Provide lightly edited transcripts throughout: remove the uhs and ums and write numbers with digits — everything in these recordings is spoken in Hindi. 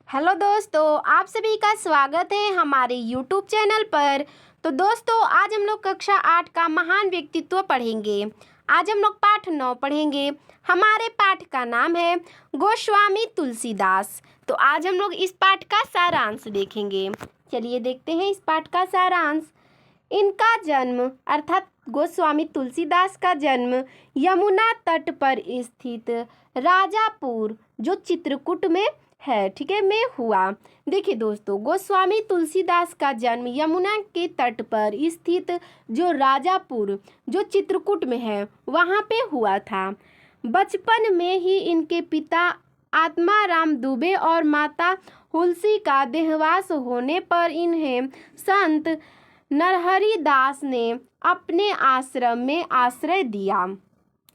हेलो दोस्तों, आप सभी का स्वागत है हमारे यूट्यूब चैनल पर। तो दोस्तों, आज हम लोग कक्षा 8 का महान व्यक्तित्व पढ़ेंगे। आज हम लोग पाठ 9 पढ़ेंगे। हमारे पाठ का नाम है गोस्वामी तुलसीदास। तो आज हम लोग इस पाठ का सारांश देखेंगे। चलिए देखते हैं इस पाठ का सारांश। इनका जन्म अर्थात गोस्वामी तुलसीदास का जन्म यमुना तट पर स्थित राजापुर जो चित्रकूट में है, ठीक है, में हुआ। देखिए दोस्तों, गोस्वामी तुलसीदास का जन्म यमुना के तट पर स्थित जो राजापुर जो चित्रकूट में है वहाँ पे हुआ था। बचपन में ही इनके पिता आत्माराम दुबे और माता हुलसी का देहांत होने पर इन्हें संत नरहरि दास ने अपने आश्रम में आश्रय दिया।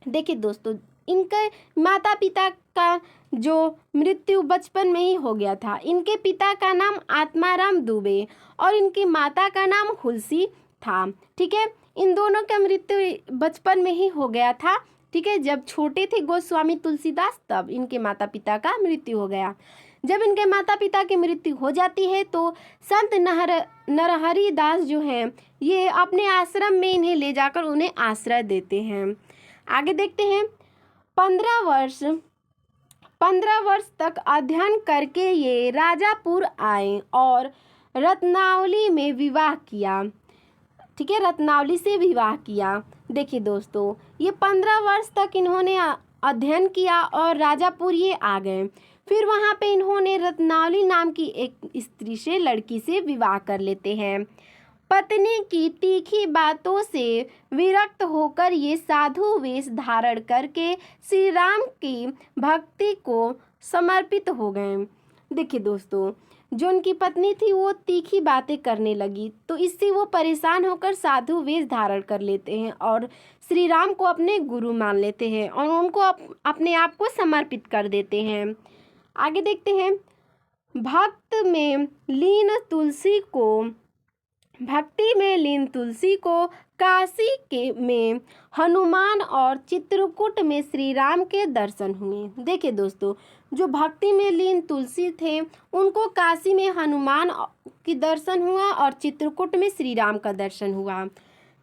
देखिए दोस्तों, इनके माता पिता का जो मृत्यु बचपन में ही हो गया था। इनके पिता का नाम आत्माराम दुबे और इनकी माता का नाम हुलसी था, ठीक है। इन दोनों का मृत्यु बचपन में ही हो गया था, ठीक है। जब छोटे थे गोस्वामी तुलसीदास तब इनके माता पिता का मृत्यु हो गया। जब इनके माता पिता की मृत्यु हो जाती है तो संत नरहरि दास जो हैं ये अपने आश्रम में इन्हें ले जाकर उन्हें आश्रय देते हैं। आगे देखते हैं। 15 वर्ष तक अध्ययन करके ये राजापुर आए और रत्नावली में विवाह किया, ठीक है, रत्नावली से विवाह किया। देखिए दोस्तों, ये 15 वर्ष तक इन्होंने अध्ययन किया और राजापुर ये आ गए। फिर वहाँ पे इन्होंने रत्नावली नाम की एक स्त्री से लड़की से विवाह कर लेते हैं। पत्नी की तीखी बातों से विरक्त होकर ये साधु वेश धारण करके श्री राम की भक्ति को समर्पित हो गए। देखिए दोस्तों, जो उनकी पत्नी थी वो तीखी बातें करने लगी तो इससे वो परेशान होकर साधु वेश धारण कर लेते हैं और श्री राम को अपने गुरु मान लेते हैं और उनको अपने आप को समर्पित कर देते हैं। आगे देखते हैं। भक्ति में लीन तुलसी को काशी के में हनुमान और चित्रकूट में श्री राम के दर्शन हुए। देखिए दोस्तों, जो भक्ति में लीन तुलसी थे उनको काशी में हनुमान की दर्शन हुआ और चित्रकूट में श्री राम का दर्शन हुआ।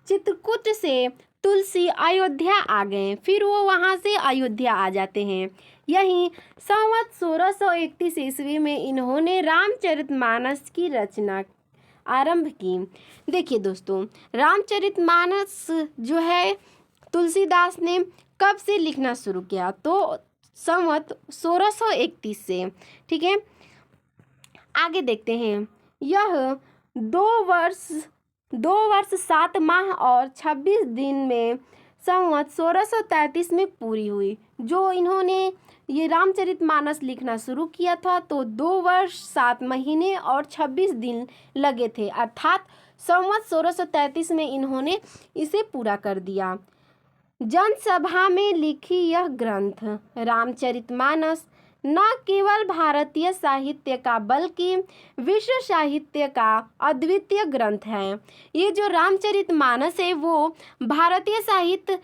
चित्रकूट से तुलसी अयोध्या आ गए, फिर वो वहाँ से अयोध्या आ जाते हैं। यहीं संवत 1631 ईस्वी में इन्होंने रामचरितमानस की रचना आरंभ की। देखिए दोस्तों, रामचरितमानस जो है तुलसीदास ने कब से लिखना शुरू किया तो संवत 1631 से, ठीक है। आगे देखते हैं। यह 2 वर्ष 7 माह और 26 दिन में संवत 1633 में पूरी हुई। जो इन्होंने ये रामचरितमानस लिखना शुरू किया था तो 2 वर्ष 7 महीने और 26 दिन लगे थे, अर्थात संवत 1633 में इन्होंने इसे पूरा कर दिया। जनसभा में लिखी यह ग्रंथ रामचरितमानस न केवल भारतीय साहित्य का बल्कि विश्व साहित्य का अद्वितीय ग्रंथ है। ये जो रामचरितमानस है वो भारतीय साहित्य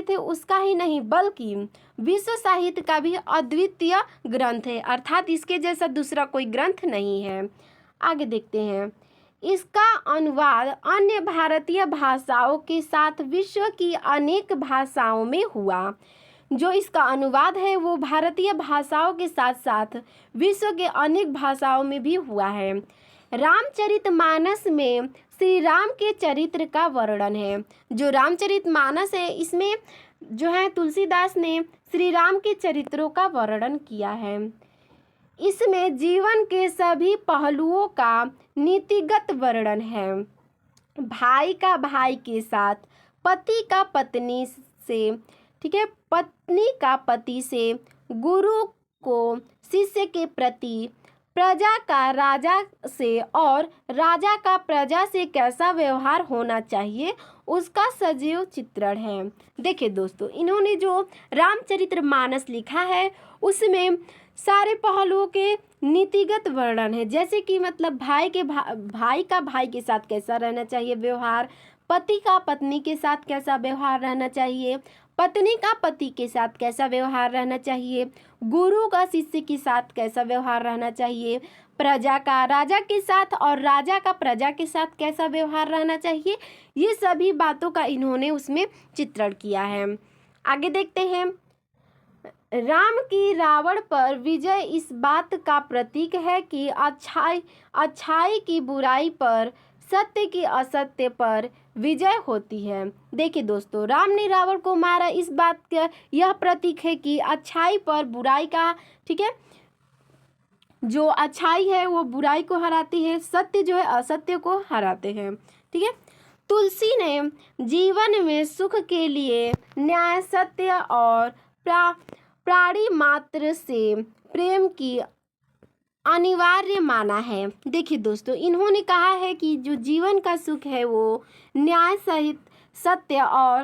है उसका ही नहीं बल्कि विश्व साहित्य का भी अद्वितीय ग्रंथ है, अर्थात इसके जैसा दूसरा कोई ग्रंथ नहीं है। आगे देखते हैं। इसका अनुवाद अन्य भारतीय भाषाओं के साथ विश्व की अनेक भाषाओं में हुआ। जो इसका अनुवाद है वो भारतीय भाषाओं के साथ साथ विश्व के अनेक भाषाओं में भी हुआ है। रामचरितमानस में श्री राम के चरित्र का वर्णन है। जो रामचरितमानस है इसमें जो है तुलसीदास ने श्री राम के चरित्रों का वर्णन किया है। इसमें जीवन के सभी पहलुओं का नीतिगत वर्णन है। भाई का भाई के साथ, पति का पत्नी से, ठीक है, पत्नी का पति से, गुरु को शिष्य के प्रति, प्रजा का राजा से और राजा का प्रजा से कैसा व्यवहार होना चाहिए उसका सजीव चित्रण है। देखिए दोस्तों, इन्होंने जो रामचरितमानस लिखा है उसमें सारे पहलुओं के नीतिगत वर्णन है, जैसे कि मतलब भाई का भाई के साथ कैसा रहना चाहिए व्यवहार, पति का पत्नी के साथ कैसा व्यवहार रहना चाहिए, पत्नी का पति के साथ कैसा व्यवहार रहना चाहिए, गुरु का शिष्य के साथ कैसा व्यवहार रहना चाहिए, प्रजा का राजा के साथ और राजा का प्रजा के साथ कैसा व्यवहार रहना चाहिए, ये सभी बातों का इन्होंने उसमें चित्रण किया है। आगे देखते हैं। राम की रावण पर विजय इस बात का प्रतीक है कि अच्छाई की बुराई पर, सत्य की असत्य पर विजय होती है। देखिए दोस्तों, राम ने रावण को मारा, इस बात का यह प्रतीक है कि अच्छाई पर बुराई का, ठीक है, जो अच्छाई है वो बुराई को हराती है, सत्य जो है असत्य को हराते हैं। ठीक है। तुलसी ने जीवन में सुख के लिए न्याय, सत्य और प्राणी मात्र से प्रेम की अनिवार्य माना है। देखिए दोस्तों, इन्होंने कहा है कि जो जीवन का सुख है वो न्याय सहित सत्य और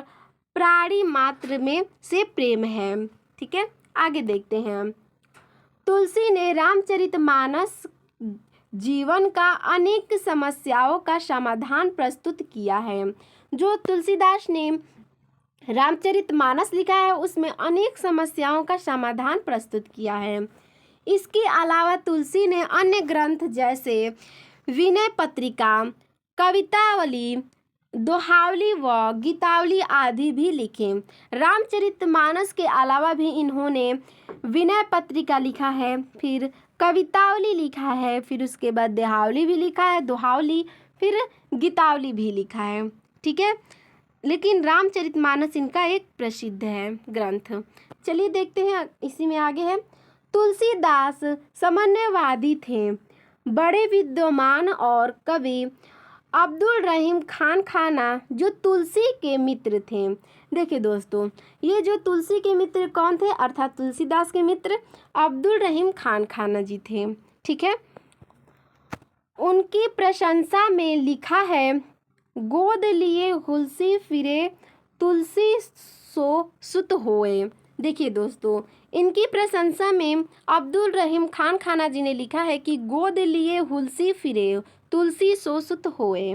प्राणी मात्र में से प्रेम है। ठीक है, आगे देखते हैं। तुलसी ने रामचरितमानस जीवन का अनेक समस्याओं का समाधान प्रस्तुत किया है। जो तुलसीदास ने रामचरितमानस लिखा है उसमें अनेक समस्याओं का समाधान प्रस्तुत किया है। इसके अलावा तुलसी ने अन्य ग्रंथ जैसे विनय पत्रिका, कवितावली, दोहावली व गीतावली आदि भी लिखे। रामचरितमानस के अलावा भी इन्होंने विनय पत्रिका लिखा है, फिर कवितावली लिखा है, फिर उसके बाद दोहावली भी लिखा है, दोहावली फिर गीतावली भी लिखा है। ठीक है, लेकिन रामचरितमानस इनका एक प्रसिद्ध है ग्रंथ। चलिए देखते हैं इसी में आगे है। तुलसीदास सामान्यवादी थे। बड़े विद्वान और कवि अब्दुल रहीम खान खाना जो तुलसी के मित्र थे। देखिए दोस्तों, ये जो तुलसी के मित्र कौन थे, अर्थात तुलसीदास के मित्र अब्दुल रहीम खान खाना जी थे। ठीक है, उनकी प्रशंसा में लिखा है, गोद लिए हुलसी फिरे तुलसी सो सुत होए। देखिए दोस्तों, इनकी प्रशंसा में अब्दुल रहीम खान खाना जी ने लिखा है कि गोद लिए हुलसी फिरे तुलसी सो सुत होए।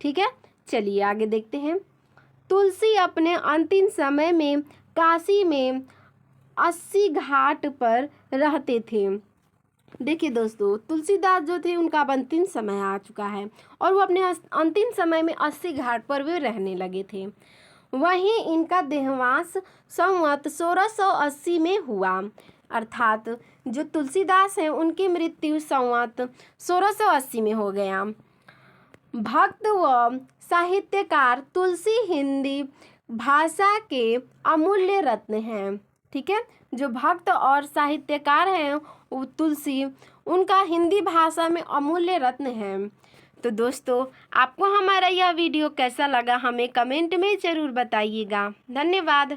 ठीक है, चलिए आगे देखते हैं। तुलसी अपने अंतिम समय में काशी में 80 घाट पर रहते थे। देखिए दोस्तों, तुलसीदास जो थे उनका अब अंतिम समय आ चुका है और वो अपने अंतिम समय में 80 घाट पर वे रहने लगे थे। वहीं इनका देहांत संवत 1680 में हुआ, अर्थात जो तुलसीदास हैं उनकी मृत्यु संवत 1680 में हो गया। भक्त व साहित्यकार तुलसी हिंदी भाषा के अमूल्य रत्न हैं। ठीक है, जो भक्त और साहित्यकार हैं वो तुलसी, उनका हिंदी भाषा में अमूल्य रत्न है। तो दोस्तों, आपको हमारा यह वीडियो कैसा लगा हमें कमेंट में ज़रूर बताइएगा। धन्यवाद।